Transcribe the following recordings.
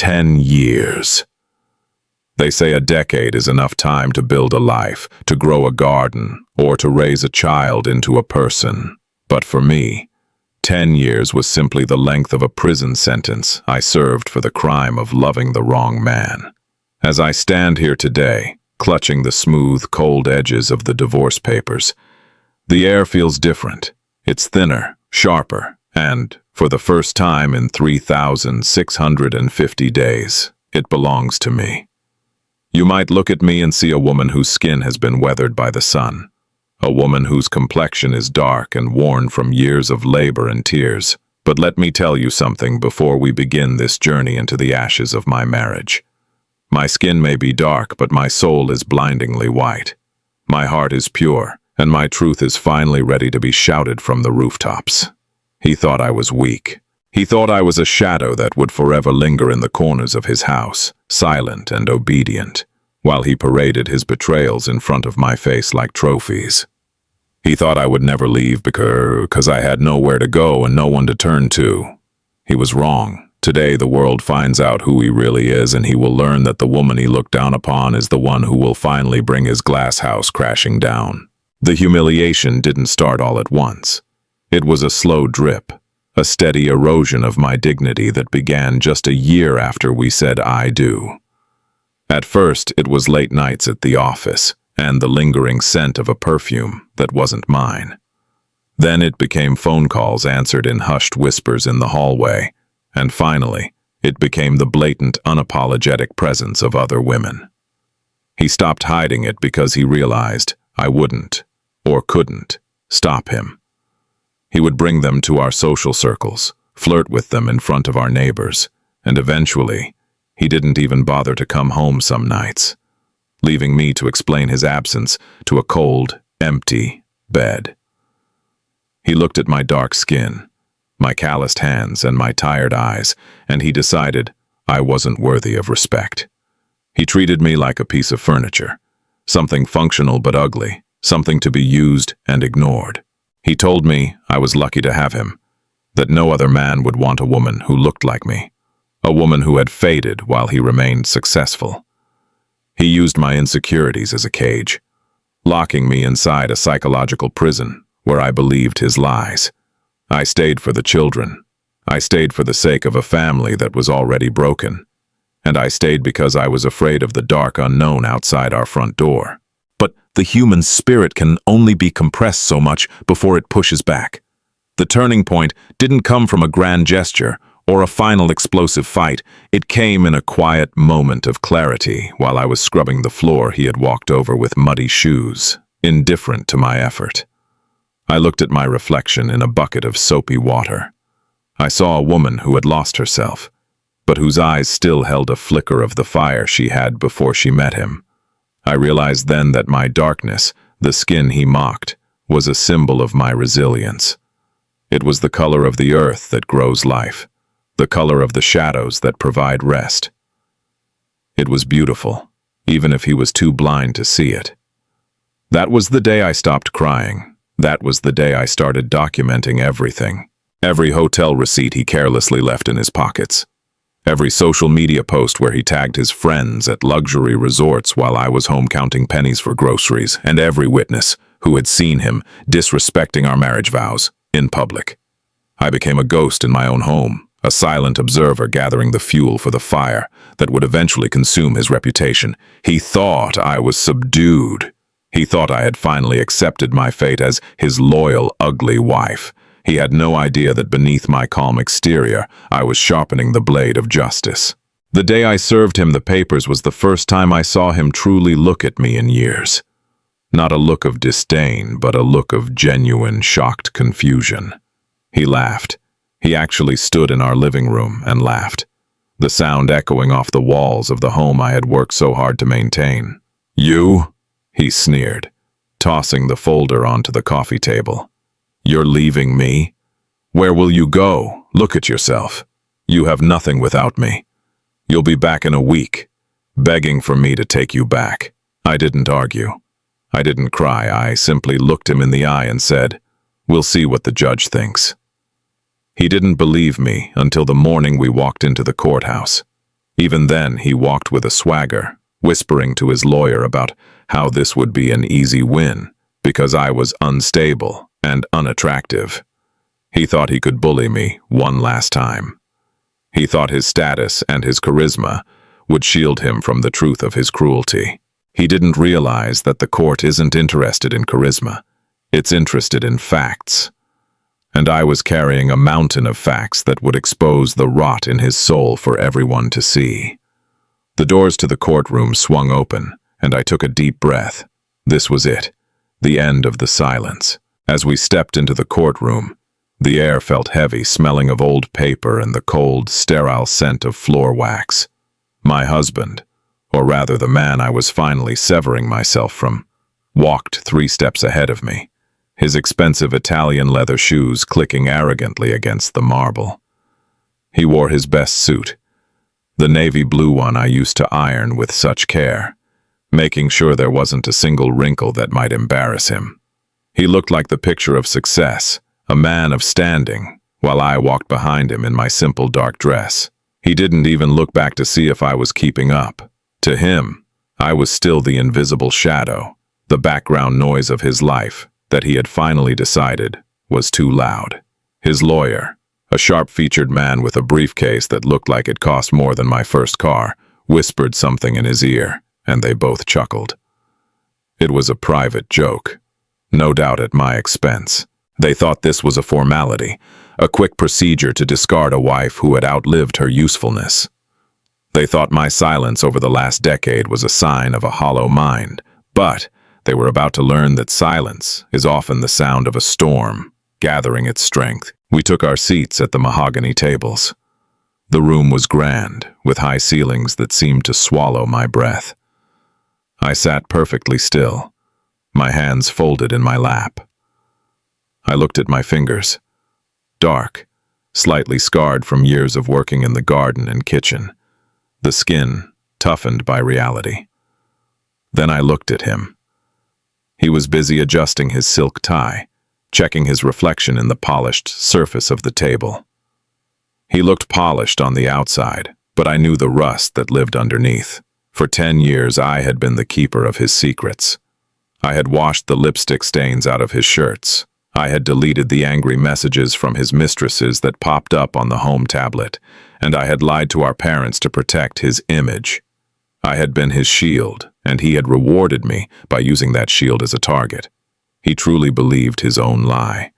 10 years. They say a decade is enough time to build a life, to grow a garden, or to raise a child into a person. But for me, 10 years was simply the length of a prison sentence I served for the crime of loving the wrong man. As I stand here today, clutching the smooth, cold edges of the divorce papers, the air feels different. It's thinner, sharper, and, for the first time in 3,650 days, it belongs to me. You might look at me and see a woman whose skin has been weathered by the sun, a woman whose complexion is dark and worn from years of labor and tears. But let me tell you something before we begin this journey into the ashes of my marriage. My skin may be dark, but my soul is blindingly white. My heart is pure, and my truth is finally ready to be shouted from the rooftops. He thought I was weak. He thought I was a shadow that would forever linger in the corners of his house, silent and obedient, while he paraded his betrayals in front of my face like trophies. He thought I would never leave because I had nowhere to go and no one to turn to. He was wrong. Today the world finds out who he really is, and he will learn that the woman he looked down upon is the one who will finally bring his glass house crashing down. The humiliation didn't start all at once. It was a slow drip, a steady erosion of my dignity that began just a year after we said I do. At first, it was late nights at the office and the lingering scent of a perfume that wasn't mine. Then it became phone calls answered in hushed whispers in the hallway, and finally, it became the blatant, unapologetic presence of other women. He stopped hiding it because he realized I wouldn't, or couldn't, stop him. He would bring them to our social circles, flirt with them in front of our neighbors, and eventually, he didn't even bother to come home some nights, leaving me to explain his absence to a cold, empty bed. He looked at my dark skin, my calloused hands, and my tired eyes, and he decided I wasn't worthy of respect. He treated me like a piece of furniture, something functional but ugly, something to be used and ignored. He told me I was lucky to have him, that no other man would want a woman who looked like me, a woman who had faded while he remained successful. He used my insecurities as a cage, locking me inside a psychological prison where I believed his lies. I stayed for the children. I stayed for the sake of a family that was already broken. And I stayed because I was afraid of the dark unknown outside our front door. But the human spirit can only be compressed so much before it pushes back. The turning point didn't come from a grand gesture or a final explosive fight. It came in a quiet moment of clarity while I was scrubbing the floor he had walked over with muddy shoes, indifferent to my effort. I looked at my reflection in a bucket of soapy water. I saw a woman who had lost herself, but whose eyes still held a flicker of the fire she had before she met him. I realized then that my darkness, the skin he mocked, was a symbol of my resilience. It was the color of the earth that grows life, the color of the shadows that provide rest. It was beautiful, even if he was too blind to see it. That was the day I stopped crying. That was the day I started documenting everything. Every hotel receipt he carelessly left in his pockets. Every social media post where he tagged his friends at luxury resorts while I was home counting pennies for groceries, and every witness who had seen him disrespecting our marriage vows in public. I became a ghost in my own home, a silent observer gathering the fuel for the fire that would eventually consume his reputation. He thought I was subdued. He thought I had finally accepted my fate as his loyal, ugly wife. He had no idea that beneath my calm exterior, I was sharpening the blade of justice. The day I served him the papers was the first time I saw him truly look at me in years. Not a look of disdain, but a look of genuine, shocked confusion. He laughed. He actually stood in our living room and laughed, the sound echoing off the walls of the home I had worked so hard to maintain. "You?" he sneered, tossing the folder onto the coffee table. "You're leaving me? Where will you go? Look at yourself. You have nothing without me. You'll be back in a week, begging for me to take you back." I didn't argue. I didn't cry. I simply looked him in the eye and said, "We'll see what the judge thinks." He didn't believe me until the morning we walked into the courthouse. Even then, he walked with a swagger, whispering to his lawyer about how this would be an easy win, because I was unstable and unattractive. He thought he could bully me one last time. He thought his status and his charisma would shield him from the truth of his cruelty. He didn't realize that the court isn't interested in charisma. It's interested in facts. And I was carrying a mountain of facts that would expose the rot in his soul for everyone to see. The doors to the courtroom swung open, and I took a deep breath. This was it, the end of the silence. As we stepped into the courtroom, the air felt heavy, smelling of old paper and the cold, sterile scent of floor wax. My husband, or rather the man I was finally severing myself from, walked 3 steps ahead of me, his expensive Italian leather shoes clicking arrogantly against the marble. He wore his best suit, the navy blue one I used to iron with such care, making sure there wasn't a single wrinkle that might embarrass him. He looked like the picture of success, a man of standing, while I walked behind him in my simple dark dress. He didn't even look back to see if I was keeping up. To him, I was still the invisible shadow, the background noise of his life that he had finally decided was too loud. His lawyer, a sharp-featured man with a briefcase that looked like it cost more than my first car, whispered something in his ear, and they both chuckled. It was a private joke, no doubt at my expense. They thought this was a formality, a quick procedure to discard a wife who had outlived her usefulness. They thought my silence over the last decade was a sign of a hollow mind, but they were about to learn that silence is often the sound of a storm, gathering its strength. We took our seats at the mahogany tables. The room was grand, with high ceilings that seemed to swallow my breath. I sat perfectly still, my hands folded in my lap. I looked at my fingers, dark, slightly scarred from years of working in the garden and kitchen, the skin toughened by reality. Then I looked at him. He was busy adjusting his silk tie, checking his reflection in the polished surface of the table. He looked polished on the outside, but I knew the rust that lived underneath. For 10 years I had been the keeper of his secrets. I had washed the lipstick stains out of his shirts. I had deleted the angry messages from his mistresses that popped up on the home tablet, and I had lied to our parents to protect his image. I had been his shield, and he had rewarded me by using that shield as a target. He truly believed his own lie,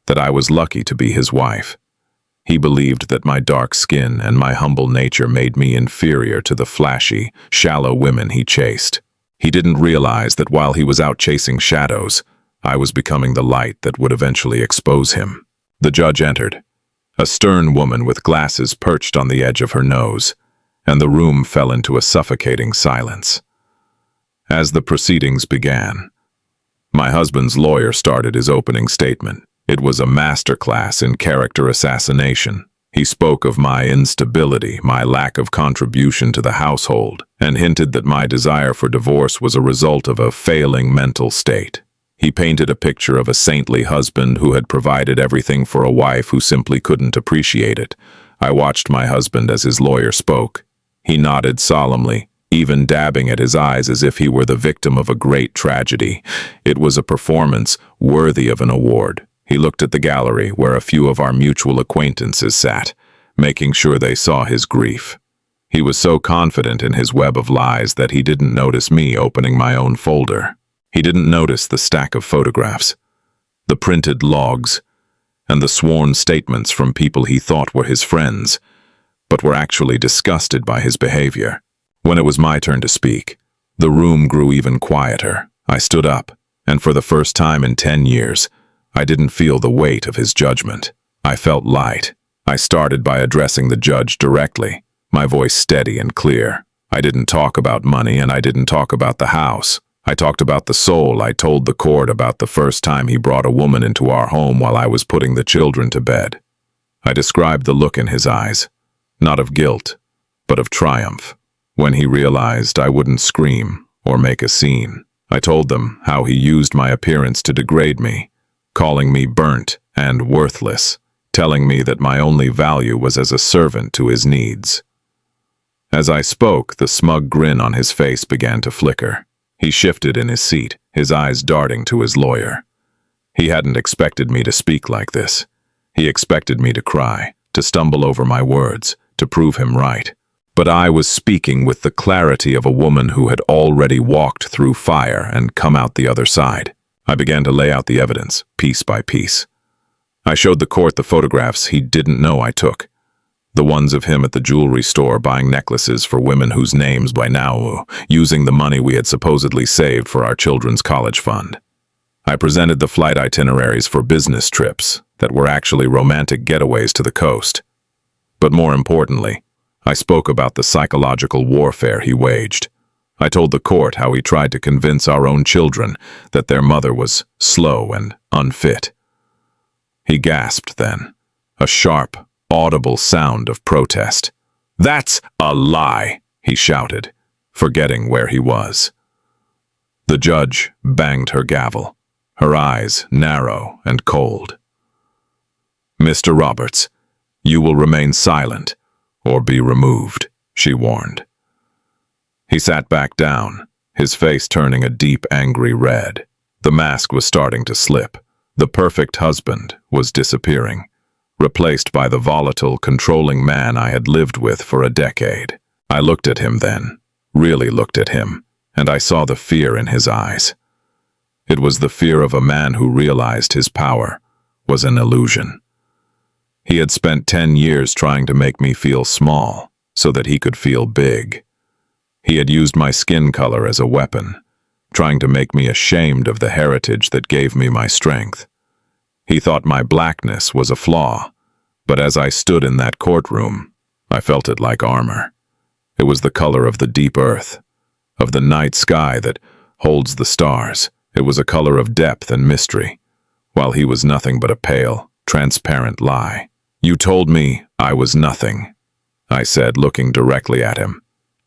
that I was lucky to be his wife. He believed that my dark skin and my humble nature made me inferior to the flashy, shallow women he chased. He didn't realize that while he was out chasing shadows, I was becoming the light that would eventually expose him. The judge entered, a stern woman with glasses perched on the edge of her nose, and the room fell into a suffocating silence. As the proceedings began, my husband's lawyer started his opening statement. It was a masterclass in character assassination. He spoke of my instability, my lack of contribution to the household, and hinted that my desire for divorce was a result of a failing mental state. He painted a picture of a saintly husband who had provided everything for a wife who simply couldn't appreciate it. I watched my husband as his lawyer spoke. He nodded solemnly, even dabbing at his eyes as if he were the victim of a great tragedy. It was a performance worthy of an award. He looked at the gallery where a few of our mutual acquaintances sat, making sure they saw his grief. He was so confident in his web of lies that he didn't notice me opening my own folder. He didn't notice the stack of photographs, the printed logs, and the sworn statements from people he thought were his friends, but were actually disgusted by his behavior. When it was my turn to speak, the room grew even quieter. I stood up, and for the first time in 10 years, I didn't feel the weight of his judgment. I felt light. I started by addressing the judge directly, my voice steady and clear. I didn't talk about money, and I didn't talk about the house. I talked about the soul. I told the court about the first time he brought a woman into our home while I was putting the children to bed. I described the look in his eyes, not of guilt, but of triumph, when he realized I wouldn't scream or make a scene. I told them how he used my appearance to degrade me, calling me burnt and worthless, telling me that my only value was as a servant to his needs. As I spoke, the smug grin on his face began to flicker. He shifted in his seat, his eyes darting to his lawyer. He hadn't expected me to speak like this. He expected me to cry, to stumble over my words, to prove him right. But I was speaking with the clarity of a woman who had already walked through fire and come out the other side. I began to lay out the evidence, piece by piece. I showed the court the photographs he didn't know I took. The ones of him at the jewelry store buying necklaces for women whose names by now, using the money we had supposedly saved for our children's college fund. I presented the flight itineraries for business trips that were actually romantic getaways to the coast. But more importantly, I spoke about the psychological warfare he waged. I told the court how he tried to convince our own children that their mother was slow and unfit. He gasped then, a sharp, audible sound of protest. "That's a lie," he shouted, forgetting where he was. The judge banged her gavel, her eyes narrow and cold. "Mr. Roberts, you will remain silent or be removed," she warned. He sat back down, his face turning a deep, angry red. The mask was starting to slip. The perfect husband was disappearing, replaced by the volatile, controlling man I had lived with for a decade. I looked at him then, really looked at him, and I saw the fear in his eyes. It was the fear of a man who realized his power was an illusion. He had spent 10 years trying to make me feel small so that he could feel big. He had used my skin color as a weapon, trying to make me ashamed of the heritage that gave me my strength. He thought my blackness was a flaw, but as I stood in that courtroom, I felt it like armor. It was the color of the deep earth, of the night sky that holds the stars. It was a color of depth and mystery, while he was nothing but a pale, transparent lie. "You told me I was nothing," I said, looking directly at him,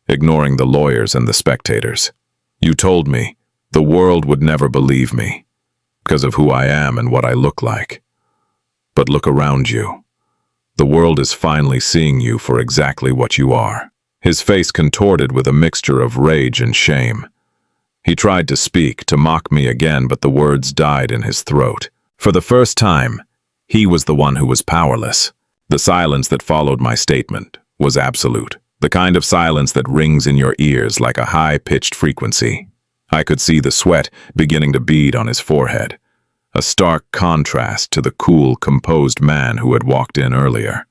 ignoring the lawyers and the spectators. "You told me the world would never believe me, because of who I am and what I look like. But look around you. The world is finally seeing you for exactly what you are." His face contorted with a mixture of rage and shame. He tried to speak, to mock me again, but the words died in his throat. For the first time, he was the one who was powerless. The silence that followed my statement was absolute, the kind of silence that rings in your ears like a high-pitched frequency. I could see the sweat beginning to bead on his forehead, a stark contrast to the cool, composed man who had walked in earlier.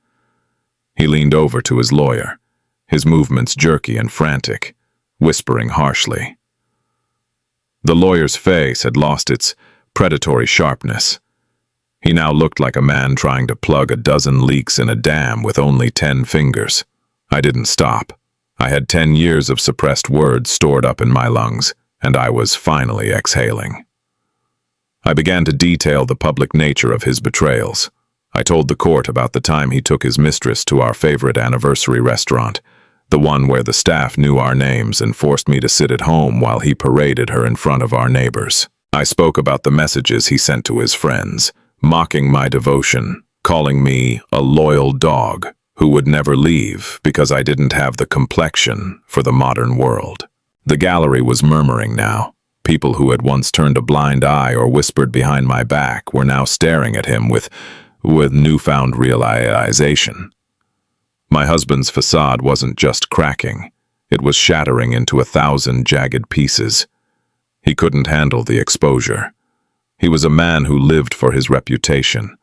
He leaned over to his lawyer, his movements jerky and frantic, whispering harshly. The lawyer's face had lost its predatory sharpness. He now looked like a man trying to plug a dozen leaks in a dam with only 10 fingers. I didn't stop. I had 10 years of suppressed words stored up in my lungs, and I was finally exhaling. I began to detail the public nature of his betrayals. I told the court about the time he took his mistress to our favorite anniversary restaurant, the one where the staff knew our names and forced me to sit at home while he paraded her in front of our neighbors. I spoke about the messages he sent to his friends, mocking my devotion, calling me a loyal dog who would never leave because I didn't have the complexion for the modern world. The gallery was murmuring now. People who had once turned a blind eye or whispered behind my back were now staring at him with newfound realization. My husband's facade wasn't just cracking, it was shattering into 1,000 jagged pieces. He couldn't handle the exposure. He was a man who lived for his reputation,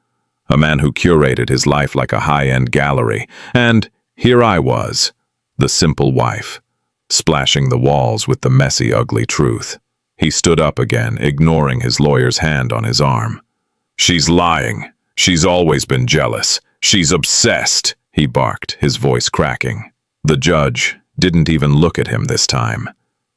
a man who curated his life like a high-end gallery, and here I was, the simple wife, splashing the walls with the messy, ugly truth. He stood up again, ignoring his lawyer's hand on his arm. "She's lying. She's always been jealous. She's obsessed," he barked, his voice cracking. The judge didn't even look at him this time.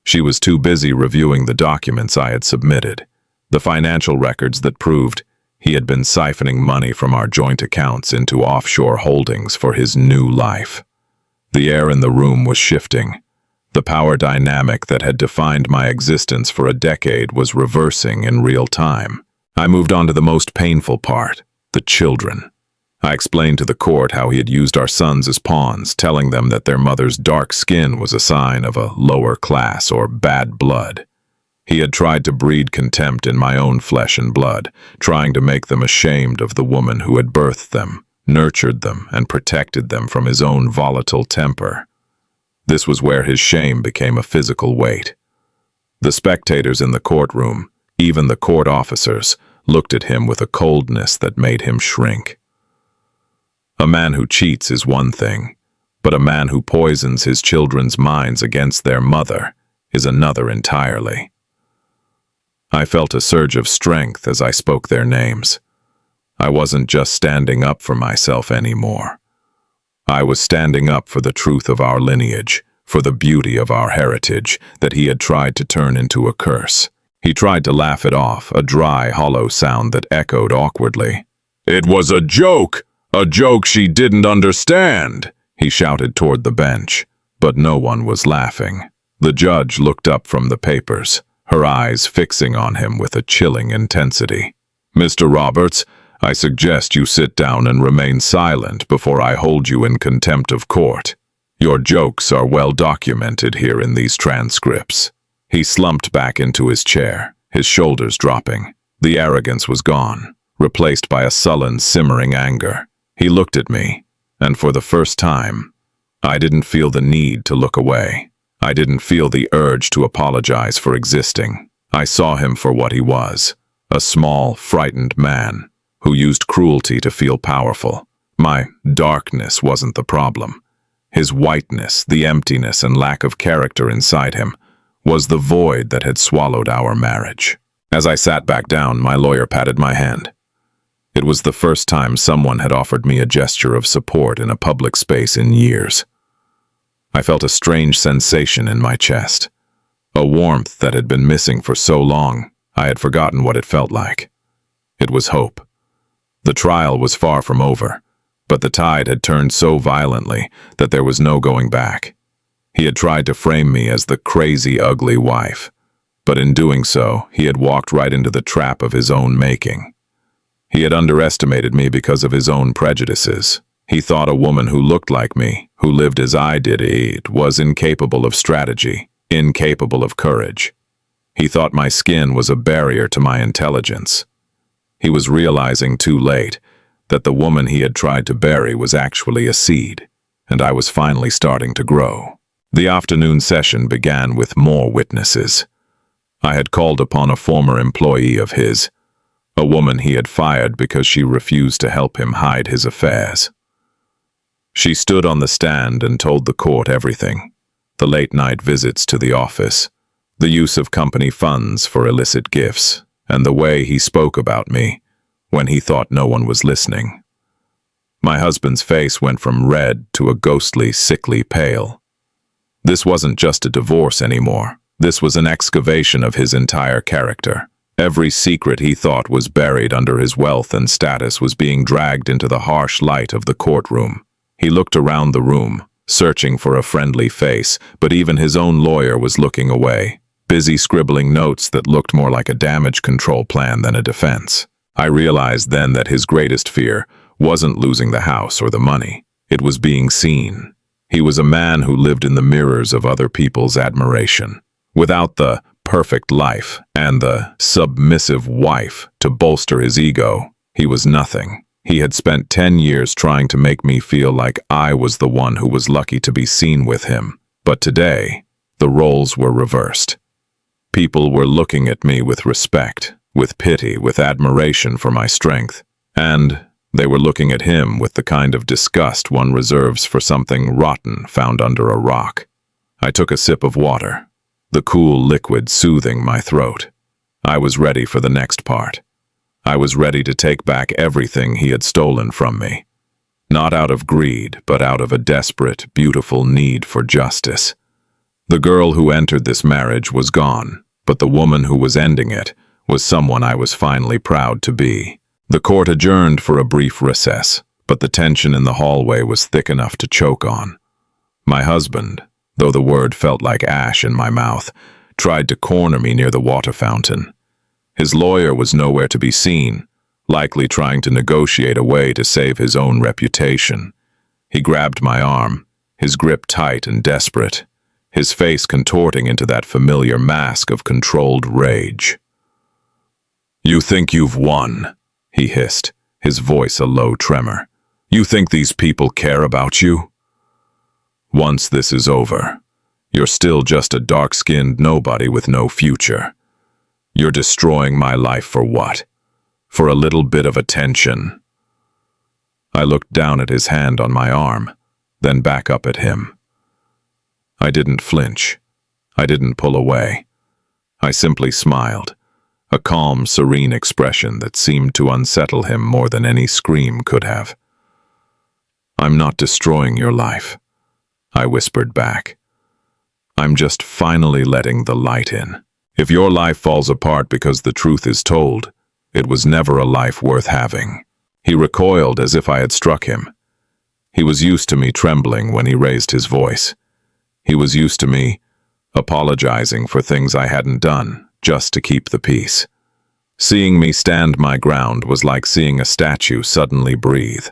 She was too busy reviewing the documents I had submitted, the financial records that proved he had been siphoning money from our joint accounts into offshore holdings for his new life. The air in the room was shifting. The power dynamic that had defined my existence for a decade was reversing in real time. I moved on to the most painful part, the children. I explained to the court how he had used our sons as pawns, telling them that their mother's dark skin was a sign of a lower class or bad blood. He had tried to breed contempt in my own flesh and blood, trying to make them ashamed of the woman who had birthed them, nurtured them, and protected them from his own volatile temper. This was where his shame became a physical weight. The spectators in the courtroom, even the court officers, looked at him with a coldness that made him shrink. A man who cheats is one thing, but a man who poisons his children's minds against their mother is another entirely. I felt a surge of strength as I spoke their names. I wasn't just standing up for myself anymore. I was standing up for the truth of our lineage, for the beauty of our heritage that he had tried to turn into a curse. He tried to laugh it off, a dry, hollow sound that echoed awkwardly. "It was a joke! A joke she didn't understand!" he shouted toward the bench, but no one was laughing. The judge looked up from the papers, her eyes fixing on him with a chilling intensity. "Mr. Roberts, I suggest you sit down and remain silent before I hold you in contempt of court. Your jokes are well documented here in these transcripts." He slumped back into his chair, his shoulders dropping. The arrogance was gone, replaced by a sullen, simmering anger. He looked at me, and for the first time, I didn't feel the need to look away. I didn't feel the urge to apologize for existing. I saw him for what he was, a small, frightened man who used cruelty to feel powerful. My darkness wasn't the problem. His whiteness, the emptiness and lack of character inside him, was the void that had swallowed our marriage. As I sat back down, my lawyer patted my hand. It was the first time someone had offered me a gesture of support in a public space in years. I felt a strange sensation in my chest, a warmth that had been missing for so long I had forgotten what it felt like. It was hope. The trial was far from over, but the tide had turned so violently that there was no going back. He had tried to frame me as the crazy, ugly wife, but in doing so, he had walked right into the trap of his own making. He had underestimated me because of his own prejudices. He thought a woman who looked like me, who lived as I did, was incapable of strategy, incapable of courage. He thought my skin was a barrier to my intelligence. He was realizing too late that the woman he had tried to bury was actually a seed, and I was finally starting to grow. The afternoon session began with more witnesses. I had called upon a former employee of his, a woman he had fired because she refused to help him hide his affairs. She stood on the stand and told the court everything: the late-night visits to the office, the use of company funds for illicit gifts, and the way he spoke about me when he thought no one was listening. My husband's face went from red to a ghostly, sickly pale. This wasn't just a divorce anymore. This was an excavation of his entire character. Every secret he thought was buried under his wealth and status was being dragged into the harsh light of the courtroom. He looked around the room, searching for a friendly face, but even his own lawyer was looking away, busy scribbling notes that looked more like a damage control plan than a defense. I realized then that his greatest fear wasn't losing the house or the money. It was being seen. He was a man who lived in the mirrors of other people's admiration. Without the perfect life and the submissive wife to bolster his ego, he was nothing. He had spent 10 years trying to make me feel like I was the one who was lucky to be seen with him. But today, the roles were reversed. People were looking at me with respect, with pity, with admiration for my strength, and they were looking at him with the kind of disgust one reserves for something rotten found under a rock. I took a sip of water, the cool liquid soothing my throat. I was ready for the next part. I was ready to take back everything he had stolen from me. Not out of greed, but out of a desperate, beautiful need for justice. The girl who entered this marriage was gone, but the woman who was ending it was someone I was finally proud to be. The court adjourned for a brief recess, but the tension in the hallway was thick enough to choke on. My husband, though the word felt like ash in my mouth, tried to corner me near the water fountain. His lawyer was nowhere to be seen, likely trying to negotiate a way to save his own reputation. He grabbed my arm, his grip tight and desperate, his face contorting into that familiar mask of controlled rage. "You think you've won," he hissed, his voice a low tremor. "You think these people care about you? Once this is over, you're still just a dark-skinned nobody with no future. You're destroying my life for what? For a little bit of attention." I looked down at his hand on my arm, then back up at him. I didn't flinch. I didn't pull away. I simply smiled, a calm, serene expression that seemed to unsettle him more than any scream could have. "I'm not destroying your life," I whispered back. "I'm just finally letting the light in. If your life falls apart because the truth is told, it was never a life worth having." He recoiled as if I had struck him. He was used to me trembling when he raised his voice. He was used to me apologizing for things I hadn't done, just to keep the peace. Seeing me stand my ground was like seeing a statue suddenly breathe.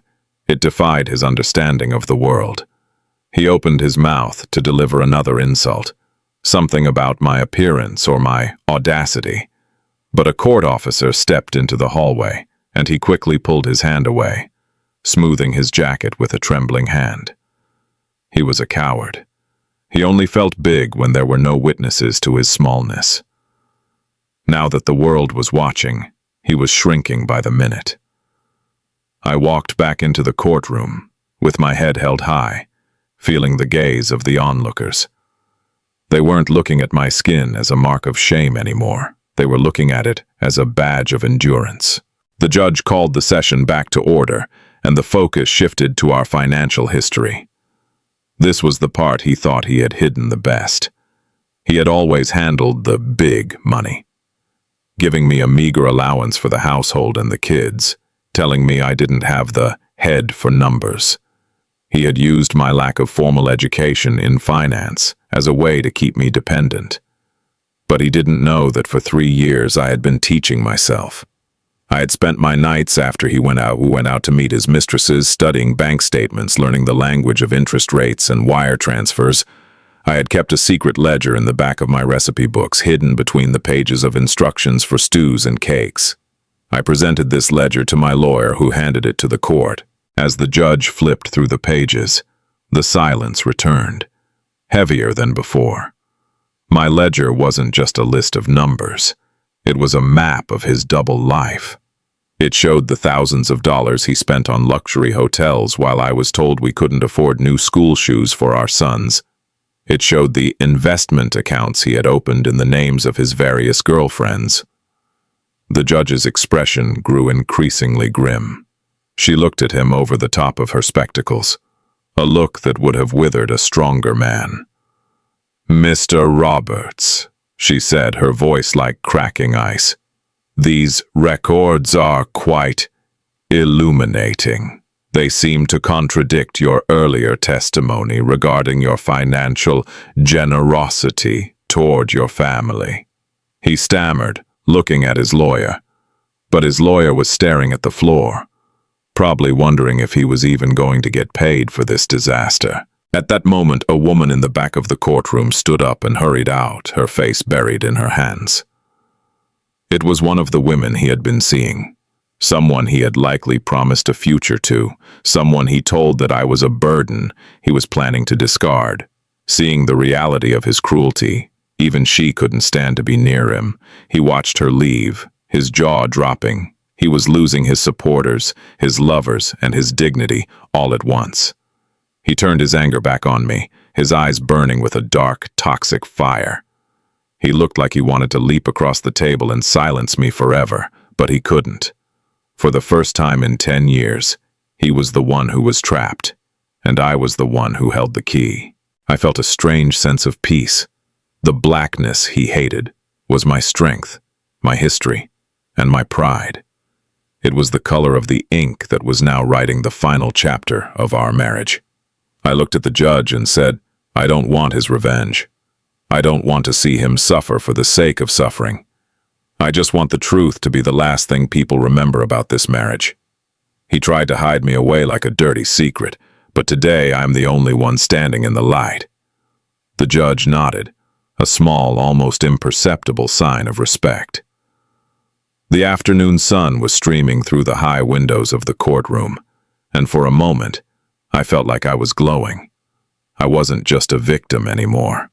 It defied his understanding of the world. He opened his mouth to deliver another insult, something about my appearance or my audacity. But a court officer stepped into the hallway, and he quickly pulled his hand away, smoothing his jacket with a trembling hand. He was a coward. He only felt big when there were no witnesses to his smallness. Now that the world was watching, he was shrinking by the minute. I walked back into the courtroom, with my head held high, feeling the gaze of the onlookers. They weren't looking at my skin as a mark of shame anymore. They were looking at it as a badge of endurance. The judge called the session back to order, and the focus shifted to our financial history. This was the part he thought he had hidden the best. He had always handled the big money, giving me a meager allowance for the household and the kids, telling me I didn't have the head for numbers. He had used my lack of formal education in finance as a way to keep me dependent. But he didn't know that for 3 years I had been teaching myself. I had spent my nights after we went out to meet his mistresses, studying bank statements, learning the language of interest rates and wire transfers. I had kept a secret ledger in the back of my recipe books, hidden between the pages of instructions for stews and cakes. I presented this ledger to my lawyer, who handed it to the court. As the judge flipped through the pages, the silence returned, heavier than before. My ledger wasn't just a list of numbers. It was a map of his double life. It showed the thousands of dollars he spent on luxury hotels while I was told we couldn't afford new school shoes for our sons. It showed the investment accounts he had opened in the names of his various girlfriends. The judge's expression grew increasingly grim. She looked at him over the top of her spectacles, a look that would have withered a stronger man. "Mr. Roberts," she said, her voice like cracking ice, "these records are quite illuminating. They seem to contradict your earlier testimony regarding your financial generosity toward your family." He stammered, looking at his lawyer, but his lawyer was staring at the floor, probably wondering if he was even going to get paid for this disaster. At that moment, a woman in the back of the courtroom stood up and hurried out, her face buried in her hands. It was one of the women he had been seeing, someone he had likely promised a future to, someone he told that I was a burden he was planning to discard. Seeing the reality of his cruelty, even she couldn't stand to be near him. He watched her leave, his jaw dropping. He was losing his supporters, his lovers, and his dignity all at once. He turned his anger back on me, his eyes burning with a dark, toxic fire. He looked like he wanted to leap across the table and silence me forever, but he couldn't. For the first time in 10 years, he was the one who was trapped, and I was the one who held the key. I felt a strange sense of peace. The blackness he hated was my strength, my history, and my pride. It was the color of the ink that was now writing the final chapter of our marriage. I looked at the judge and said, "I don't want his revenge. I don't want to see him suffer for the sake of suffering. I just want the truth to be the last thing people remember about this marriage. He tried to hide me away like a dirty secret, but today I'm the only one standing in the light." The judge nodded, a small, almost imperceptible sign of respect. The afternoon sun was streaming through the high windows of the courtroom, and for a moment, I felt like I was glowing. I wasn't just a victim anymore.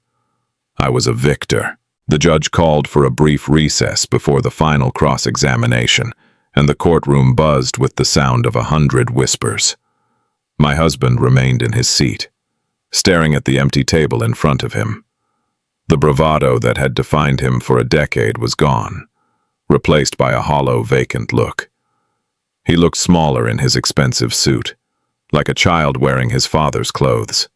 I was a victor. The judge called for a brief recess before the final cross-examination, and the courtroom buzzed with the sound of 100 whispers. My husband remained in his seat, staring at the empty table in front of him. The bravado that had defined him for a decade was gone, replaced by a hollow, vacant look. He looked smaller in his expensive suit, like a child wearing his father's clothes.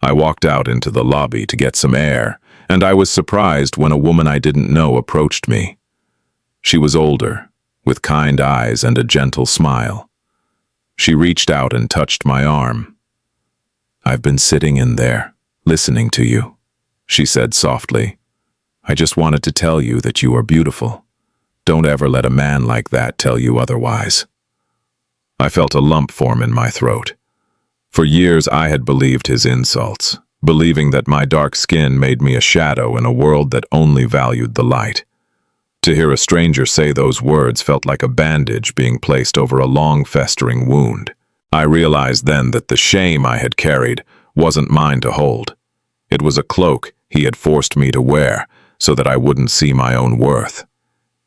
I walked out into the lobby to get some air, and I was surprised when a woman I didn't know approached me. She was older, with kind eyes and a gentle smile. She reached out and touched my arm. "I've been sitting in there, listening to you," she said softly. "I just wanted to tell you that you are beautiful. Don't ever let a man like that tell you otherwise." I felt a lump form in my throat. For years I had believed his insults, believing that my dark skin made me a shadow in a world that only valued the light. To hear a stranger say those words felt like a bandage being placed over a long, festering wound. I realized then that the shame I had carried wasn't mine to hold. It was a cloak he had forced me to wear so that I wouldn't see my own worth.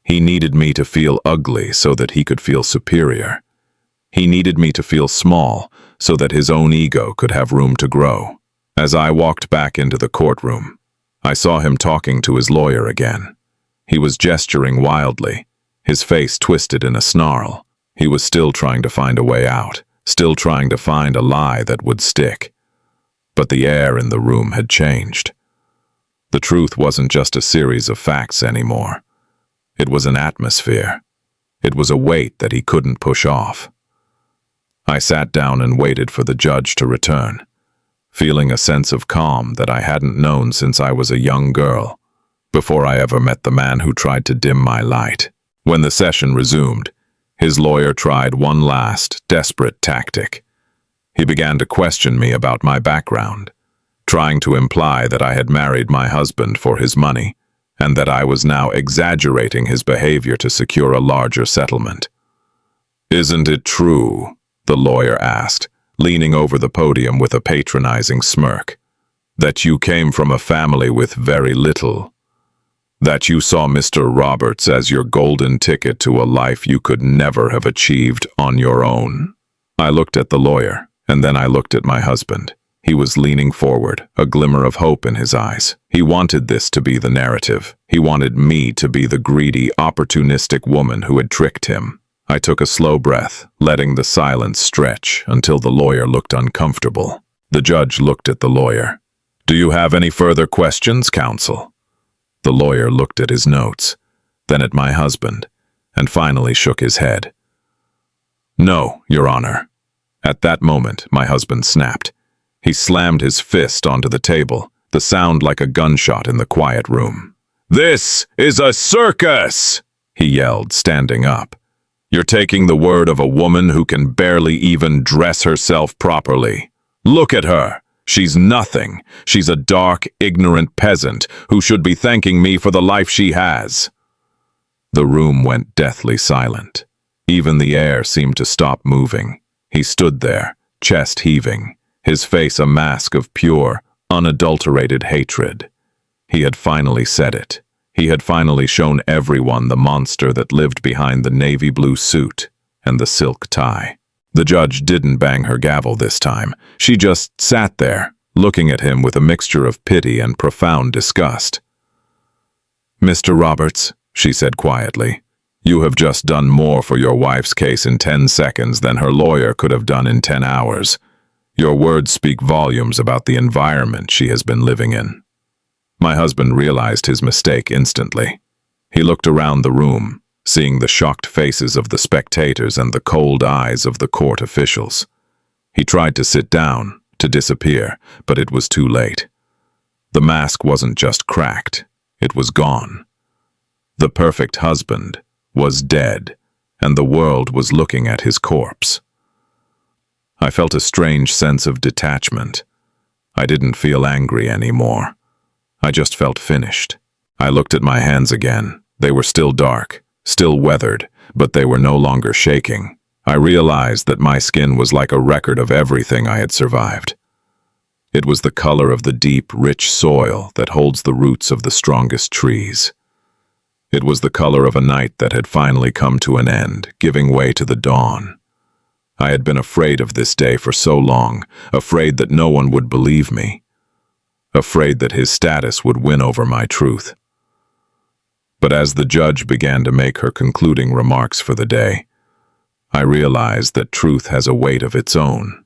He needed me to feel ugly so that he could feel superior. He needed me to feel small so that his own ego could have room to grow. As I walked back into the courtroom, I saw him talking to his lawyer again. He was gesturing wildly, his face twisted in a snarl. He was still trying to find a way out, still trying to find a lie that would stick. But the air in the room had changed. The truth wasn't just a series of facts anymore. It was an atmosphere. It was a weight that he couldn't push off. I sat down and waited for the judge to return, feeling a sense of calm that I hadn't known since I was a young girl, before I ever met the man who tried to dim my light. When the session resumed, his lawyer tried one last, desperate tactic. He began to question me about my background, trying to imply that I had married my husband for his money, and that I was now exaggerating his behavior to secure a larger settlement. "Isn't it true," the lawyer asked, leaning over the podium with a patronizing smirk, "that you came from a family with very little? That you saw Mr. Roberts as your golden ticket to a life you could never have achieved on your own?" I looked at the lawyer, and then I looked at my husband. He was leaning forward, a glimmer of hope in his eyes. He wanted this to be the narrative. He wanted me to be the greedy, opportunistic woman who had tricked him. I took a slow breath, letting the silence stretch until the lawyer looked uncomfortable. The judge looked at the lawyer. "Do you have any further questions, counsel?" The lawyer looked at his notes, then at my husband, and finally shook his head. "No, Your Honor." At that moment, my husband snapped. He slammed his fist onto the table, the sound like a gunshot in the quiet room. "This is a circus!" he yelled, standing up. "You're taking the word of a woman who can barely even dress herself properly. Look at her. She's nothing. She's a dark, ignorant peasant who should be thanking me for the life she has." The room went deathly silent. Even the air seemed to stop moving. He stood there, chest heaving, his face a mask of pure, unadulterated hatred. He had finally said it. He had finally shown everyone the monster that lived behind the navy blue suit and the silk tie. The judge didn't bang her gavel this time. She just sat there, looking at him with a mixture of pity and profound disgust. "Mr. Roberts," she said quietly, "you have just done more for your wife's case in 10 seconds than her lawyer could have done in 10 hours. Your words speak volumes about the environment she has been living in." My husband realized his mistake instantly. He looked around the room, seeing the shocked faces of the spectators and the cold eyes of the court officials. He tried to sit down, to disappear, but it was too late. The mask wasn't just cracked, it was gone. The perfect husband was dead, and the world was looking at his corpse. I felt a strange sense of detachment. I didn't feel angry anymore. I just felt finished. I looked at my hands again. They were still dark, still weathered, but they were no longer shaking. I realized that my skin was like a record of everything I had survived. It was the color of the deep, rich soil that holds the roots of the strongest trees. It was the color of a night that had finally come to an end, giving way to the dawn. I had been afraid of this day for so long, afraid that no one would believe me, afraid that his status would win over my truth. But as the judge began to make her concluding remarks for the day, I realized that truth has a weight of its own.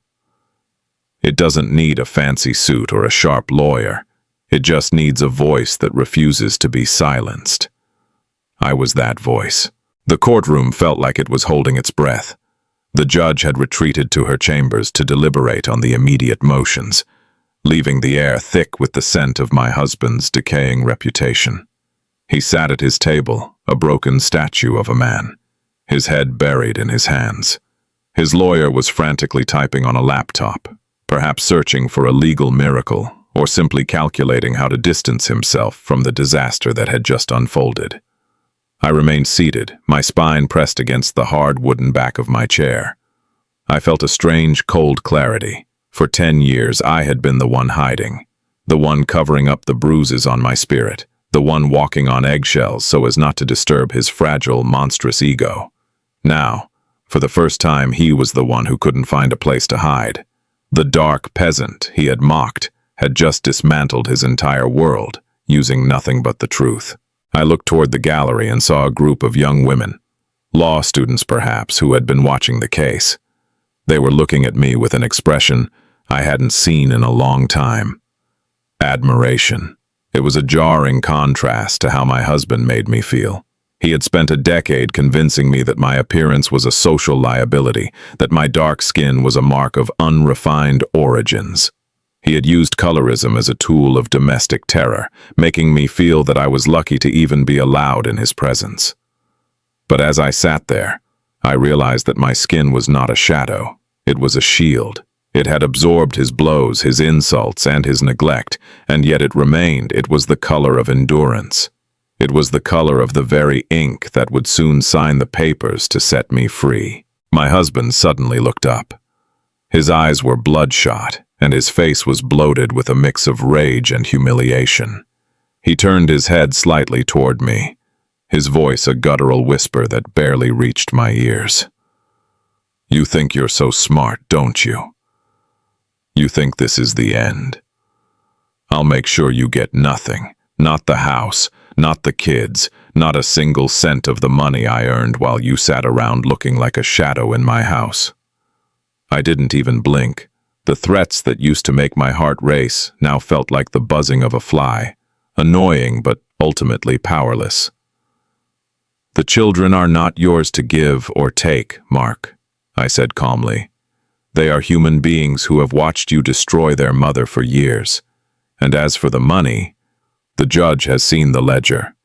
It doesn't need a fancy suit or a sharp lawyer. It just needs a voice that refuses to be silenced. I was that voice. The courtroom felt like it was holding its breath. The judge had retreated to her chambers to deliberate on the immediate motions, leaving the air thick with the scent of my husband's decaying reputation. He sat at his table, a broken statue of a man, his head buried in his hands. His lawyer was frantically typing on a laptop, perhaps searching for a legal miracle or simply calculating how to distance himself from the disaster that had just unfolded. I remained seated, my spine pressed against the hard wooden back of my chair. I felt a strange, cold clarity. For 10 years, I had been the one hiding, the one covering up the bruises on my spirit, the one walking on eggshells so as not to disturb his fragile, monstrous ego. Now, for the first time, he was the one who couldn't find a place to hide. The dark peasant he had mocked had just dismantled his entire world, using nothing but the truth. I looked toward the gallery and saw a group of young women, law students perhaps, who had been watching the case. They were looking at me with an expression I hadn't seen in a long time. Admiration. It was a jarring contrast to how my husband made me feel. He had spent a decade convincing me that my appearance was a social liability, that my dark skin was a mark of unrefined origins. He had used colorism as a tool of domestic terror, making me feel that I was lucky to even be allowed in his presence. But as I sat there, I realized that my skin was not a shadow. It was a shield. It had absorbed his blows, his insults, and his neglect, and yet it remained. It was the color of endurance. It was the color of the very ink that would soon sign the papers to set me free. My husband suddenly looked up. His eyes were bloodshot, and his face was bloated with a mix of rage and humiliation. He turned his head slightly toward me, his voice a guttural whisper that barely reached my ears. "You think you're so smart, don't you? You think this is the end. I'll make sure you get nothing, not the house, not the kids, not a single cent of the money I earned while you sat around looking like a shadow in my house." I didn't even blink. The threats that used to make my heart race now felt like the buzzing of a fly, annoying but ultimately powerless. "The children are not yours to give or take, Mark," I said calmly. "They are human beings who have watched you destroy their mother for years. And as for the money, the judge has seen the ledger.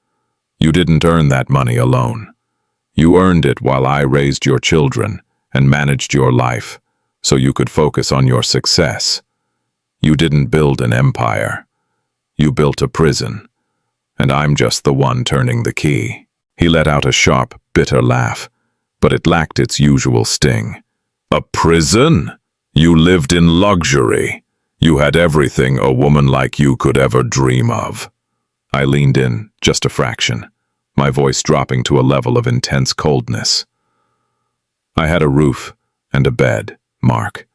You didn't earn that money alone. You earned it while I raised your children and managed your life, so you could focus on your success. You didn't build an empire. You built a prison, and I'm just the one turning the key." He let out a sharp, bitter laugh, but it lacked its usual sting. "A prison? You lived in luxury. You had everything a woman like you could ever dream of." I leaned in, just a fraction, my voice dropping to a level of intense coldness. "I had a roof and a bed, Mark.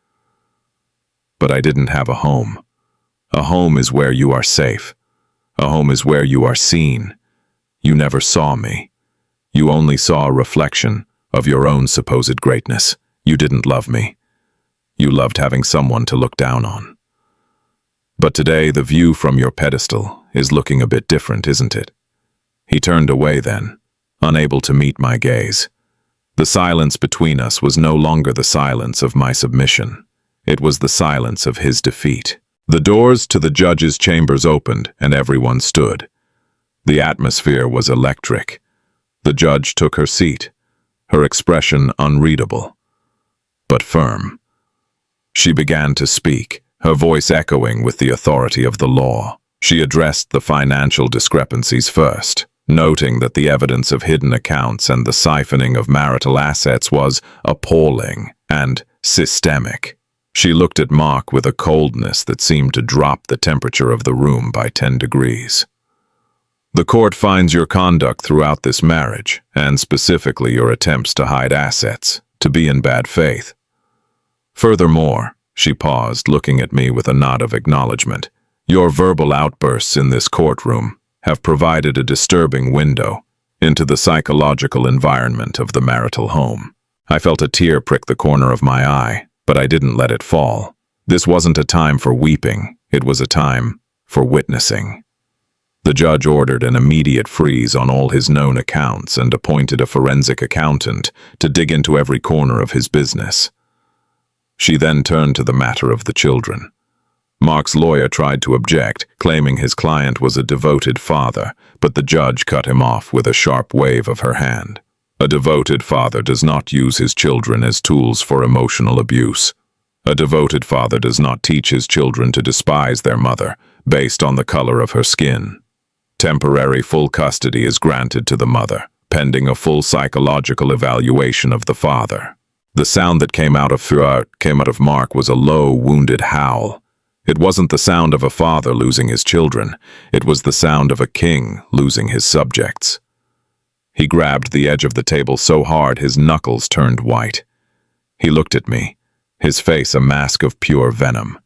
But I didn't have a home. A home is where you are safe. A home is where you are seen. You never saw me. You only saw a reflection of your own supposed greatness. You didn't love me. You loved having someone to look down on. But today the view from your pedestal is looking a bit different, isn't it?" He turned away then, unable to meet my gaze. The silence between us was no longer the silence of my submission. It was the silence of his defeat. The doors to the judge's chambers opened, and everyone stood. The atmosphere was electric. The judge took her seat, her expression unreadable, but firm. She began to speak, her voice echoing with the authority of the law. She addressed the financial discrepancies first, noting that the evidence of hidden accounts and the siphoning of marital assets was appalling and systemic. She looked at Mark with a coldness that seemed to drop the temperature of the room by 10 degrees. The court finds your conduct throughout this marriage, and specifically your attempts to hide assets, to be in bad faith. Furthermore, she paused, looking at me with a nod of acknowledgement, your verbal outbursts in this courtroom have provided a disturbing window into the psychological environment of the marital home. I felt a tear prick the corner of my eye, but I didn't let it fall. This wasn't a time for weeping, it was a time for witnessing. The judge ordered an immediate freeze on all his known accounts and appointed a forensic accountant to dig into every corner of his business. She then turned to the matter of the children. Mark's lawyer tried to object, claiming his client was a devoted father, but the judge cut him off with a sharp wave of her hand. A devoted father does not use his children as tools for emotional abuse. A devoted father does not teach his children to despise their mother based on the color of her skin. Temporary full custody is granted to the mother, pending a full psychological evaluation of the father. The sound that came out of Mark was a low, wounded howl. It wasn't the sound of a father losing his children. It was the sound of a king losing his subjects. He grabbed the edge of the table so hard his knuckles turned white. He looked at me, his face a mask of pure venom.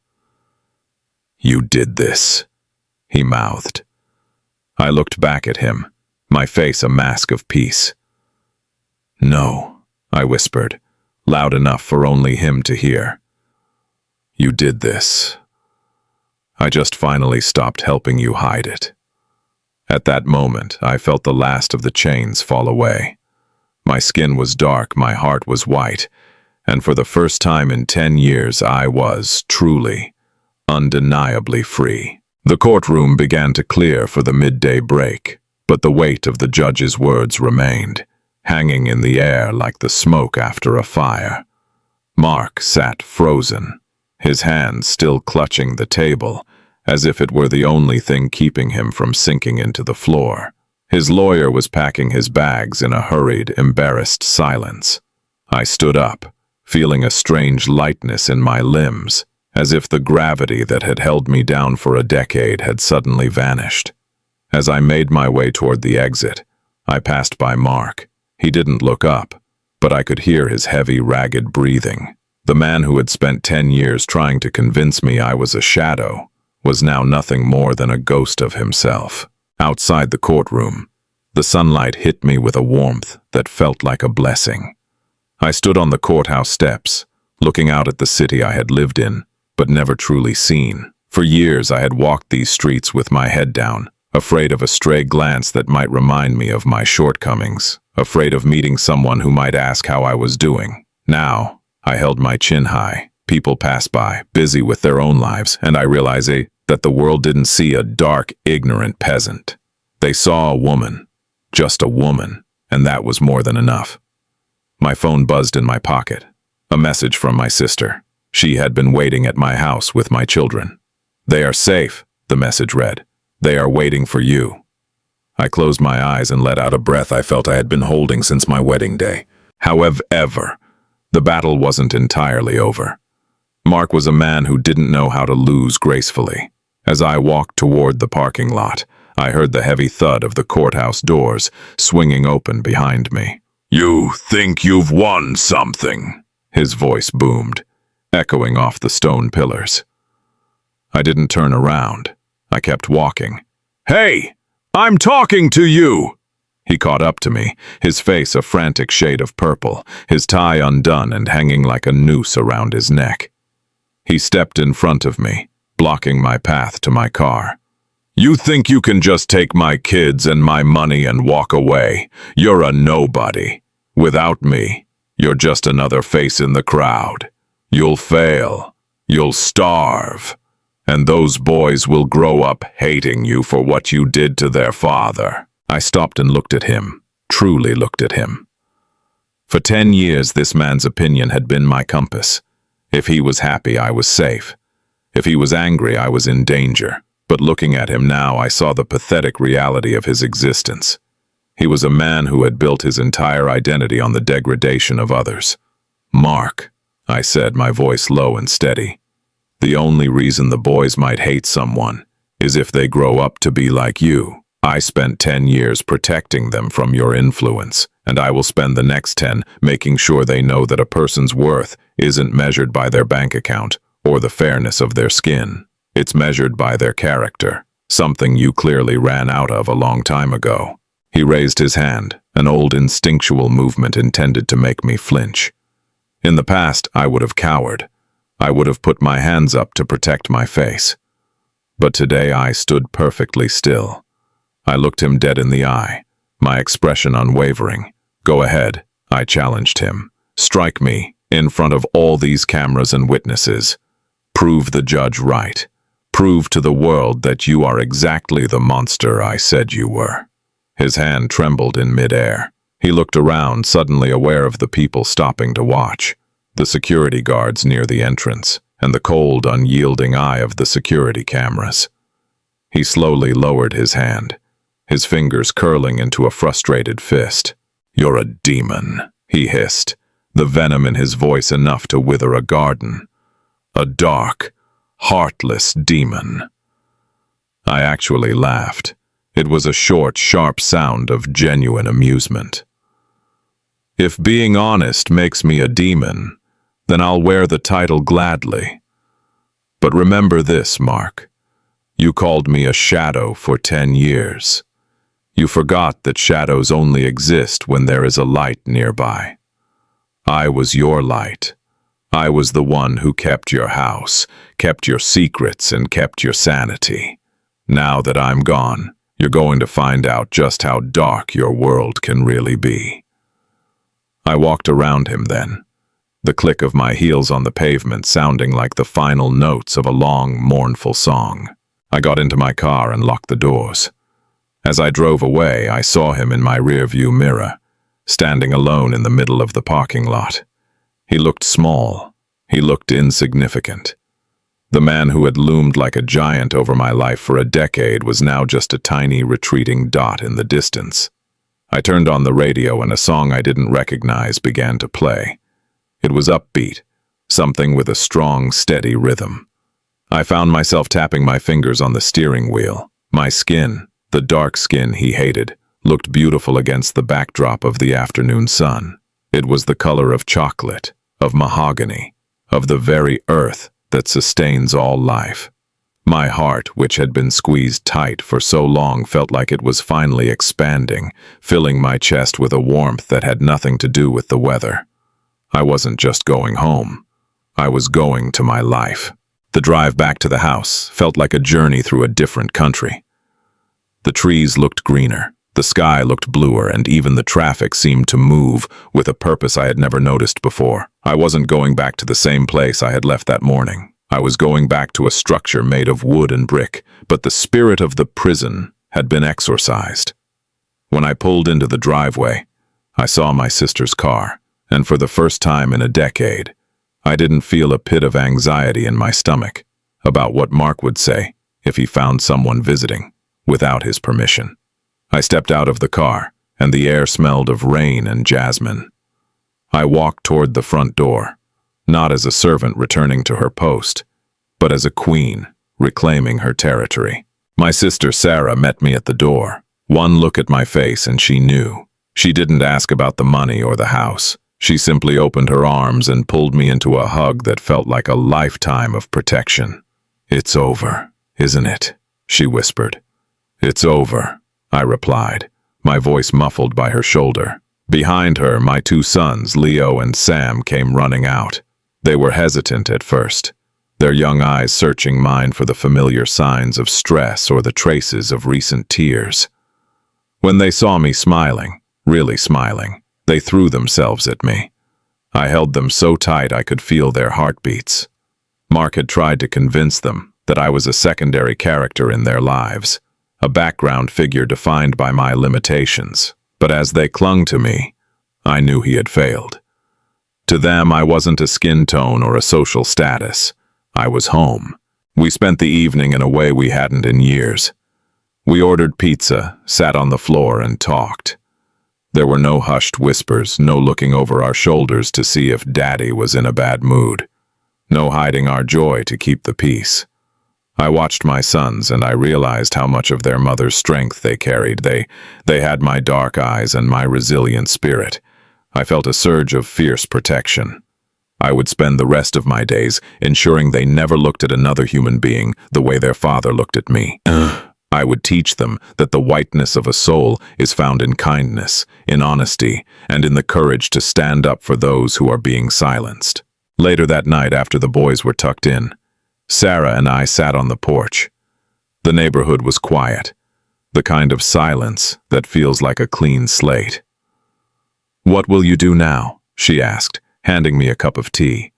"You did this," he mouthed. I looked back at him, my face a mask of peace. "No," I whispered, loud enough for only him to hear. "You did this. I just finally stopped helping you hide it." At that moment, I felt the last of the chains fall away. My skin was dark, my heart was white, and for the first time in 10 years I was, truly, undeniably free. The courtroom began to clear for the midday break, but the weight of the judge's words remained, hanging in the air like the smoke after a fire. Mark sat frozen, his hands still clutching the table, as if it were the only thing keeping him from sinking into the floor. His lawyer was packing his bags in a hurried, embarrassed silence. I stood up, feeling a strange lightness in my limbs, as if the gravity that had held me down for a decade had suddenly vanished. As I made my way toward the exit, I passed by Mark. He didn't look up, but I could hear his heavy, ragged breathing. The man who had spent 10 years trying to convince me I was a shadow was now nothing more than a ghost of himself. Outside the courtroom, the sunlight hit me with a warmth that felt like a blessing. I stood on the courthouse steps, looking out at the city I had lived in, but never truly seen. For years I had walked these streets with my head down, afraid of a stray glance that might remind me of my shortcomings, afraid of meeting someone who might ask how I was doing. Now, I held my chin high. People passed by, busy with their own lives, and I realized that the world didn't see a dark, ignorant peasant. They saw a woman, just a woman, and that was more than enough. My phone buzzed in my pocket. A message from my sister. She had been waiting at my house with my children. "They are safe," the message read. "They are waiting for you." I closed my eyes and let out a breath I felt I had been holding since my wedding day. However, the battle wasn't entirely over. Mark was a man who didn't know how to lose gracefully. As I walked toward the parking lot, I heard the heavy thud of the courthouse doors swinging open behind me. "You think you've won something," his voice boomed, echoing off the stone pillars. I didn't turn around. I kept walking. "Hey, I'm talking to you!" He caught up to me, his face a frantic shade of purple, his tie undone and hanging like a noose around his neck. He stepped in front of me, blocking my path to my car. "You think you can just take my kids and my money and walk away? You're a nobody. Without me, you're just another face in the crowd. You'll fail. You'll starve. And those boys will grow up hating you for what you did to their father." I stopped and looked at him, truly looked at him. For 10 years, this man's opinion had been my compass. If he was happy, I was safe. If he was angry, I was in danger. But looking at him now, I saw the pathetic reality of his existence. He was a man who had built his entire identity on the degradation of others. "Mark," I said, my voice low and steady, "the only reason the boys might hate someone is if they grow up to be like you. I spent 10 years protecting them from your influence, and I will spend the next 10 making sure they know that a person's worth isn't measured by their bank account or the fairness of their skin. It's measured by their character, something you clearly ran out of a long time ago." He raised his hand, an old instinctual movement intended to make me flinch. In the past, I would have cowered. I would have put my hands up to protect my face. But today I stood perfectly still. I looked him dead in the eye, my expression unwavering. "Go ahead," I challenged him. "Strike me, in front of all these cameras and witnesses. Prove the judge right. Prove to the world that you are exactly the monster I said you were." His hand trembled in midair. He looked around, suddenly aware of the people stopping to watch, the security guards near the entrance, and the cold, unyielding eye of the security cameras. He slowly lowered his hand, his fingers curling into a frustrated fist. "You're a demon," he hissed, the venom in his voice enough to wither a garden. "A dark, heartless demon." I actually laughed. It was a short, sharp sound of genuine amusement. "If being honest makes me a demon, then I'll wear the title gladly. But remember this, Mark. You called me a shadow for 10 years. You forgot that shadows only exist when there is a light nearby. I was your light. I was the one who kept your house, kept your secrets, and kept your sanity. Now that I'm gone, you're going to find out just how dark your world can really be." I walked around him then, the click of my heels on the pavement sounding like the final notes of a long, mournful song. I got into my car and locked the doors. As I drove away, I saw him in my rearview mirror, standing alone in the middle of the parking lot. He looked small. He looked insignificant. The man who had loomed like a giant over my life for a decade was now just a tiny, retreating dot in the distance. I turned on the radio and a song I didn't recognize began to play. It was upbeat, something with a strong, steady rhythm. I found myself tapping my fingers on the steering wheel. My skin, the dark skin he hated, looked beautiful against the backdrop of the afternoon sun. It was the color of chocolate, of mahogany, of the very earth that sustains all life. My heart, which had been squeezed tight for so long, felt like it was finally expanding, filling my chest with a warmth that had nothing to do with the weather. I wasn't just going home. I was going to my life. The drive back to the house felt like a journey through a different country. The trees looked greener, the sky looked bluer, and even the traffic seemed to move with a purpose I had never noticed before. I wasn't going back to the same place I had left that morning. I was going back to a structure made of wood and brick, but the spirit of the prison had been exorcised. When I pulled into the driveway, I saw my sister's car, and for the first time in a decade, I didn't feel a pit of anxiety in my stomach about what Mark would say if he found someone visiting without his permission. I stepped out of the car, and the air smelled of rain and jasmine. I walked toward the front door, not as a servant returning to her post, but as a queen reclaiming her territory. My sister Sarah met me at the door. One look at my face and she knew. She didn't ask about the money or the house. She simply opened her arms and pulled me into a hug that felt like a lifetime of protection. "It's over, isn't it?" she whispered. "It's over," I replied, my voice muffled by her shoulder. Behind her, my two sons, Leo and Sam, came running out. They were hesitant at first, their young eyes searching mine for the familiar signs of stress or the traces of recent tears. When they saw me smiling, really smiling, they threw themselves at me. I held them so tight I could feel their heartbeats. Mark had tried to convince them, that I was a secondary character in their lives, a background figure defined by my limitations. But as they clung to me, I knew he had failed. To them, I wasn't a skin tone or a social status. I was home. We spent the evening in a way we hadn't in years. We ordered pizza, sat on the floor, and talked. There were no hushed whispers, no looking over our shoulders to see if Daddy was in a bad mood. No hiding our joy to keep the peace. I watched my sons, and I realized how much of their mother's strength they carried. They had my dark eyes and my resilient spirit. I felt a surge of fierce protection. I would spend the rest of my days ensuring they never looked at another human being the way their father looked at me. I would teach them that the whiteness of a soul is found in kindness, in honesty, and in the courage to stand up for those who are being silenced. Later that night, after the boys were tucked in, Sarah and I sat on the porch. The neighborhood was quiet, the kind of silence that feels like a clean slate. "What will you do now?" she asked, handing me a cup of tea.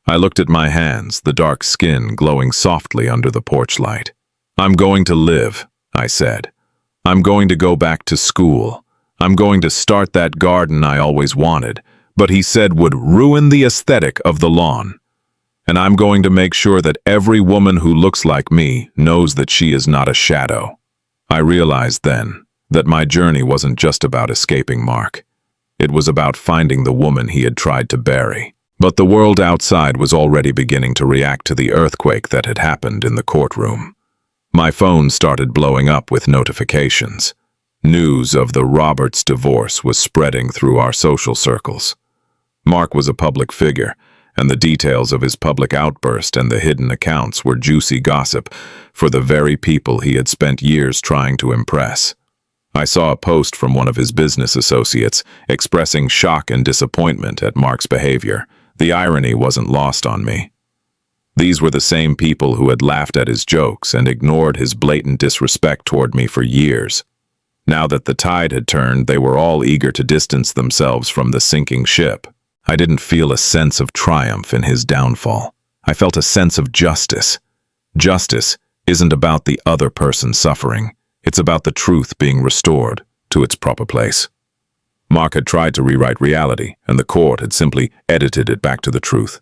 I looked at my hands, the dark skin glowing softly under the porch light. "I'm going to live," I said. "I'm going to go back to school. I'm going to start that garden I always wanted, but he said would ruin the aesthetic of the lawn. And I'm going to make sure that every woman who looks like me knows that she is not a shadow." I realized then that my journey wasn't just about escaping Mark. It was about finding the woman he had tried to bury. But the world outside was already beginning to react to the earthquake that had happened in the courtroom. My phone started blowing up with notifications. News of the Roberts divorce was spreading through our social circles. Mark was a public figure, and the details of his public outburst and the hidden accounts were juicy gossip for the very people he had spent years trying to impress. I saw a post from one of his business associates expressing shock and disappointment at Mark's behavior. The irony wasn't lost on me. These were the same people who had laughed at his jokes and ignored his blatant disrespect toward me for years. Now that the tide had turned, they were all eager to distance themselves from the sinking ship. I didn't feel a sense of triumph in his downfall. I felt a sense of justice. Justice isn't about the other person suffering. It's about the truth being restored to its proper place. Mark had tried to rewrite reality, and the court had simply edited it back to the truth.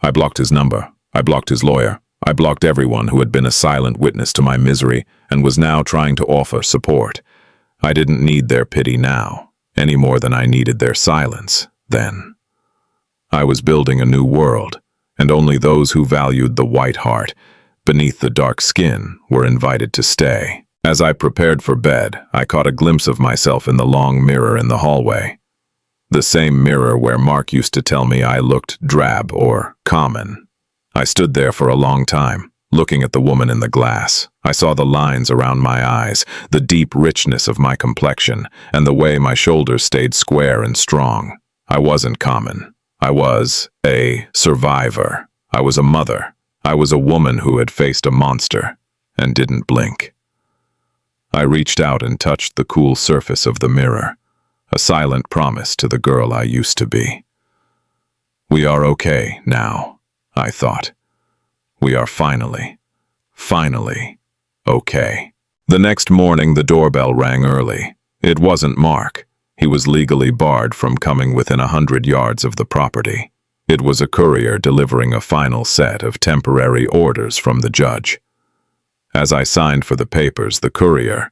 I blocked his number. I blocked his lawyer. I blocked everyone who had been a silent witness to my misery and was now trying to offer support. I didn't need their pity now, any more than I needed their silence then. I was building a new world, and only those who valued the white heart beneath the dark skin were invited to stay. As I prepared for bed, I caught a glimpse of myself in the long mirror in the hallway. The same mirror where Mark used to tell me I looked drab or common. I stood there for a long time, looking at the woman in the glass. I saw the lines around my eyes, the deep richness of my complexion, and the way my shoulders stayed square and strong. I wasn't common. I was a survivor. I was a mother. I was a woman who had faced a monster and didn't blink. I reached out and touched the cool surface of the mirror, a silent promise to the girl I used to be. We are okay now, I thought. We are finally okay. The next morning, the doorbell rang early. It wasn't Mark. He was legally barred from coming within 100 yards of the property. It was a courier delivering a final set of temporary orders from the judge. As I signed for the papers, the courier,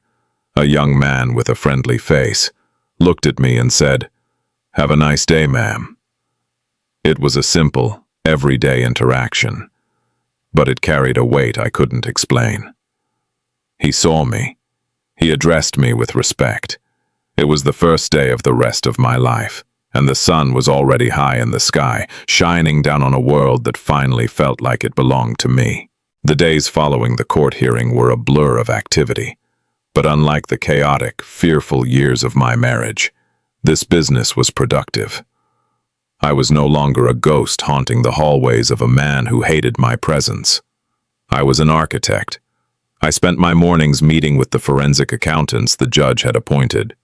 a young man with a friendly face, looked at me and said, "Have a nice day, ma'am." It was a simple, everyday interaction, but it carried a weight I couldn't explain. He saw me. He addressed me with respect. It was the first day of the rest of my life, and the sun was already high in the sky, shining down on a world that finally felt like it belonged to me. The days following the court hearing were a blur of activity, but unlike the chaotic, fearful years of my marriage, this business was productive. I was no longer a ghost haunting the hallways of a man who hated my presence. I was an architect. I spent my mornings meeting with the forensic accountants the judge had appointed.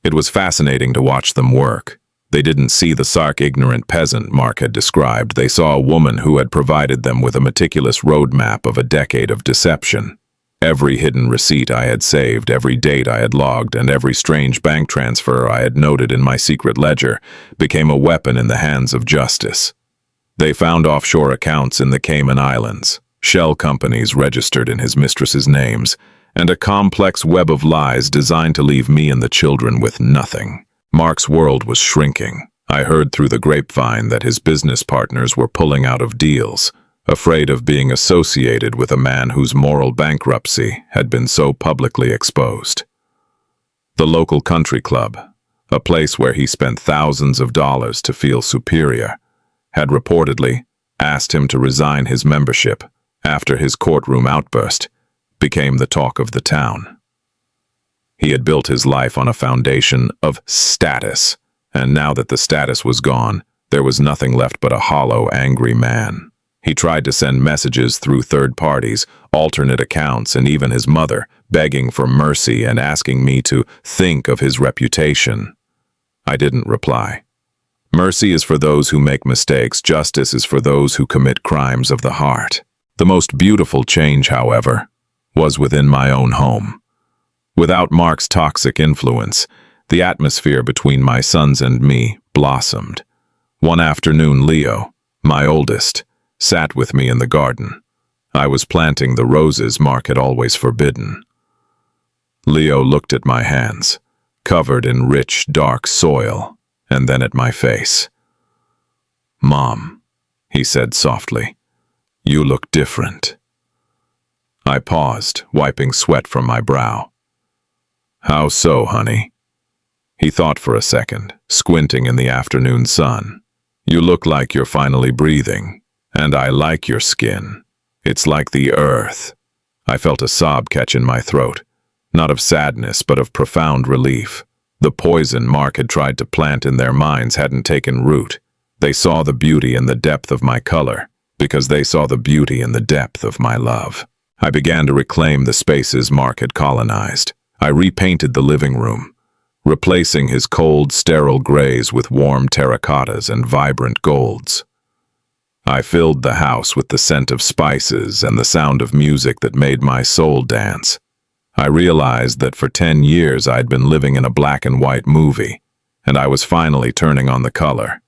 It was fascinating to watch them work, They didn't see the ignorant peasant Mark had described. They saw a woman who had provided them with a meticulous roadmap of a decade of deception. Every hidden receipt I had saved, every date I had logged, and every strange bank transfer I had noted in my secret ledger became a weapon in the hands of justice. They found offshore accounts in the Cayman Islands, shell companies registered in his mistress's names, and a complex web of lies designed to leave me and the children with nothing. Mark's world was shrinking. I heard through the grapevine that his business partners were pulling out of deals, afraid of being associated with a man whose moral bankruptcy had been so publicly exposed. The local country club, a place where he spent thousands of dollars to feel superior, had reportedly asked him to resign his membership after his courtroom outburst became the talk of the town. He had built his life on a foundation of status, and now that the status was gone, there was nothing left but a hollow, angry man. He tried to send messages through third parties, alternate accounts, and even his mother, begging for mercy and asking me to think of his reputation. I didn't reply. Mercy is for those who make mistakes. Justice is for those who commit crimes of the heart. The most beautiful change, however, was within my own home. Without Mark's toxic influence, the atmosphere between my sons and me blossomed. One afternoon, Leo, my oldest, sat with me in the garden. I was planting the roses Mark had always forbidden. Leo looked at my hands, covered in rich, dark soil, and then at my face. "Mom," he said softly, "you look different." I paused, wiping sweat from my brow. "How so, honey?" He thought for a second, squinting in the afternoon sun. "You look like you're finally breathing, and I like your skin. It's like the earth." I felt a sob catch in my throat, not of sadness, but of profound relief. The poison Mark had tried to plant in their minds hadn't taken root. They saw the beauty in the depth of my color, because they saw the beauty in the depth of my love. I began to reclaim the spaces Mark had colonized. I repainted the living room, replacing his cold, sterile grays with warm terracottas and vibrant golds. I filled the house with the scent of spices and the sound of music that made my soul dance. I realized that for 10 years I'd been living in a black and white movie, and I was finally turning on the color.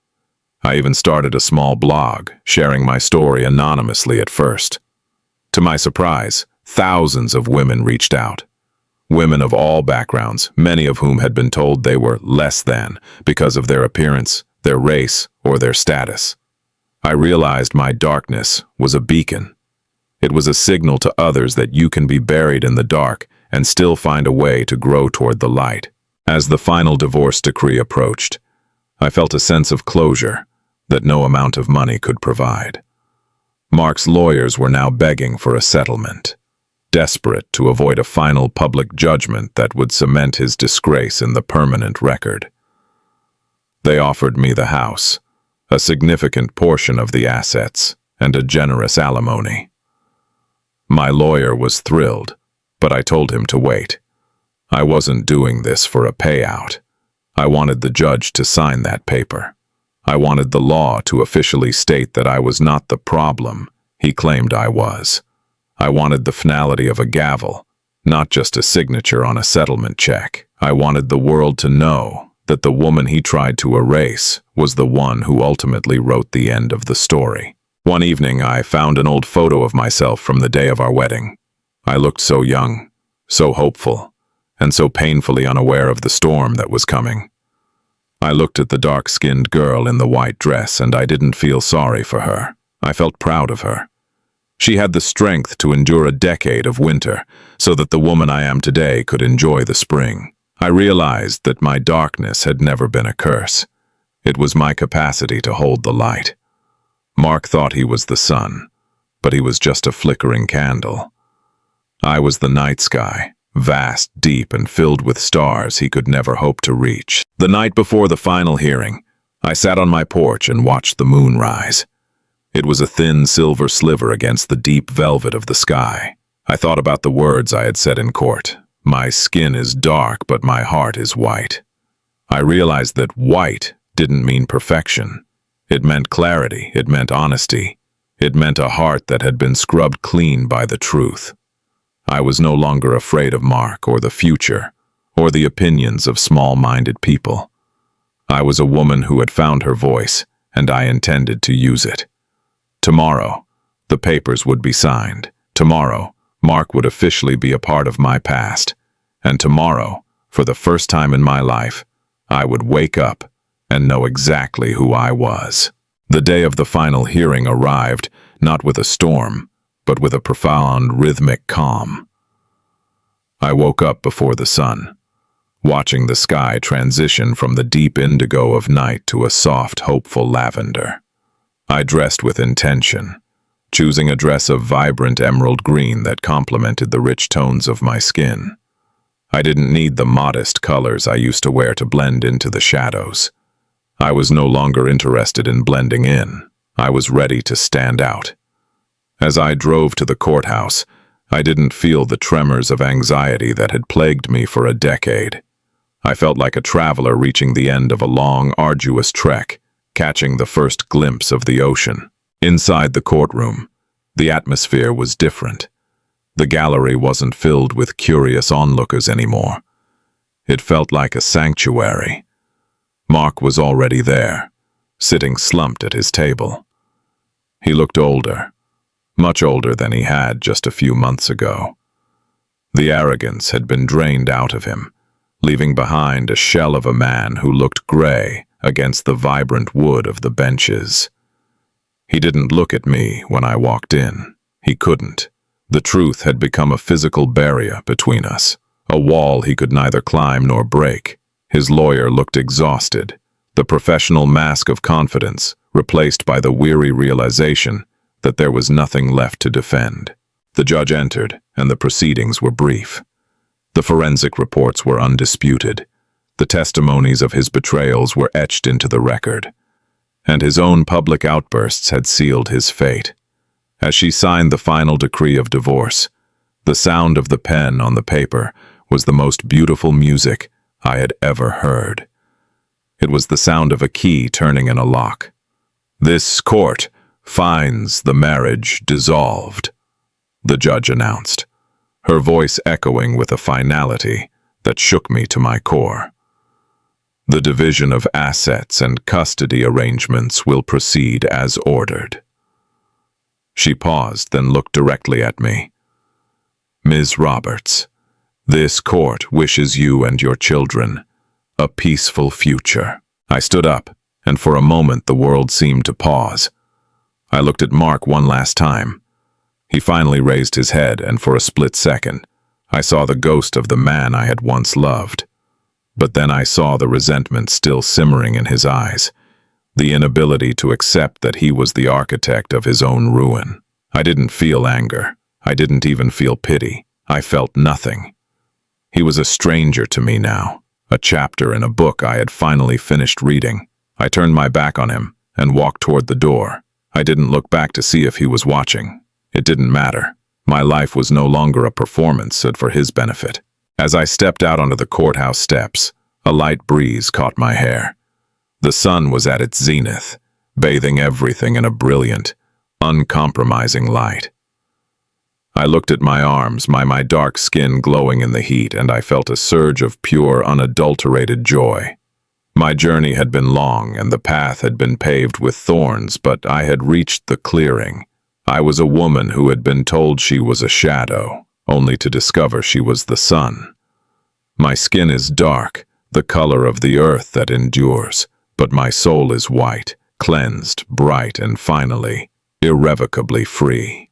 I even started a small blog, sharing my story anonymously at first. To my surprise, thousands of women reached out. Women of all backgrounds, many of whom had been told they were less than because of their appearance, their race, or their status. I realized my darkness was a beacon. It was a signal to others that you can be buried in the dark and still find a way to grow toward the light. As the final divorce decree approached, I felt a sense of closure that no amount of money could provide. Mark's lawyers were now begging for a settlement, desperate to avoid a final public judgment that would cement his disgrace in the permanent record. They offered me the house, a significant portion of the assets, and a generous alimony. My lawyer was thrilled, but I told him to wait. I wasn't doing this for a payout. I wanted the judge to sign that paper. I wanted the law to officially state that I was not the problem he claimed I was. I wanted the finality of a gavel, not just a signature on a settlement check. I wanted the world to know that the woman he tried to erase was the one who ultimately wrote the end of the story. One evening, I found an old photo of myself from the day of our wedding. I looked so young, so hopeful, and so painfully unaware of the storm that was coming. I looked at the dark-skinned girl in the white dress, and I didn't feel sorry for her. I felt proud of her. She had the strength to endure a decade of winter so that the woman I am today could enjoy the spring. I realized that my darkness had never been a curse. It was my capacity to hold the light. Mark thought he was the sun, but he was just a flickering candle. I was the night sky, vast, deep, and filled with stars he could never hope to reach. The night before the final hearing, I sat on my porch and watched the moon rise. It was a thin silver sliver against the deep velvet of the sky. I thought about the words I had said in court. My skin is dark, but my heart is white. I realized that white didn't mean perfection. It meant clarity, it meant honesty, it meant a heart that had been scrubbed clean by the truth. I was no longer afraid of Mark or the future, or the opinions of small-minded people. I was a woman who had found her voice, and I intended to use it. Tomorrow, the papers would be signed. Tomorrow, Mark would officially be a part of my past. And tomorrow, for the first time in my life, I would wake up and know exactly who I was. The day of the final hearing arrived, not with a storm, but with a profound rhythmic calm. I woke up before the sun, watching the sky transition from the deep indigo of night to a soft, hopeful lavender. I dressed with intention, choosing a dress of vibrant emerald green that complemented the rich tones of my skin. I didn't need the modest colors I used to wear to blend into the shadows. I was no longer interested in blending in. I was ready to stand out. As I drove to the courthouse, I didn't feel the tremors of anxiety that had plagued me for a decade. I felt like a traveler reaching the end of a long, arduous trek, catching the first glimpse of the ocean. Inside the courtroom, the atmosphere was different. The gallery wasn't filled with curious onlookers anymore. It felt like a sanctuary. Mark was already there, sitting slumped at his table. He looked older, much older than he had just a few months ago. The arrogance had been drained out of him, leaving behind a shell of a man who looked gray against the vibrant wood of the benches. He didn't look at me when I walked in. He couldn't. The truth had become a physical barrier between us, a wall he could neither climb nor break. His lawyer looked exhausted, the professional mask of confidence replaced by the weary realization that there was nothing left to defend. The judge entered, and the proceedings were brief. The forensic reports were undisputed. The testimonies of his betrayals were etched into the record, and his own public outbursts had sealed his fate. As she signed the final decree of divorce, the sound of the pen on the paper was the most beautiful music I had ever heard. It was the sound of a key turning in a lock. "This court finds the marriage dissolved," the judge announced, her voice echoing with a finality that shook me to my core. "The division of assets and custody arrangements will proceed as ordered." She paused, then looked directly at me. "Ms. Roberts, this court wishes you and your children a peaceful future." I stood up, and for a moment the world seemed to pause. I looked at Mark one last time. He finally raised his head, and for a split second, I saw the ghost of the man I had once loved. But then I saw the resentment still simmering in his eyes, the inability to accept that he was the architect of his own ruin. I didn't feel anger. I didn't even feel pity. I felt nothing. He was a stranger to me now, a chapter in a book I had finally finished reading. I turned my back on him and walked toward the door. I didn't look back to see if he was watching. It didn't matter. My life was no longer a performance set for his benefit. As I stepped out onto the courthouse steps, a light breeze caught my hair. The sun was at its zenith, bathing everything in a brilliant, uncompromising light. I looked at my arms, my dark skin glowing in the heat, and I felt a surge of pure, unadulterated joy. My journey had been long, and the path had been paved with thorns, but I had reached the clearing. I was a woman who had been told she was a shadow, only to discover she was the sun. My skin is dark, the color of the earth that endures, but my soul is white, cleansed, bright, and finally, irrevocably free.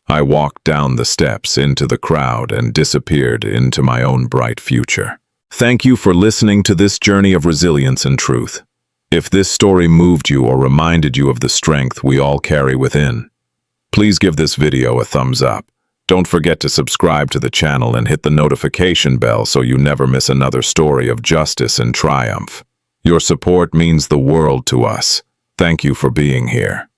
I walked down the steps into the crowd and disappeared into my own bright future. Thank you for listening to this journey of resilience and truth. If this story moved you or reminded you of the strength we all carry within, please give this video a thumbs up. Don't forget to subscribe to the channel and hit the notification bell so you never miss another story of justice and triumph. Your support means the world to us. Thank you for being here.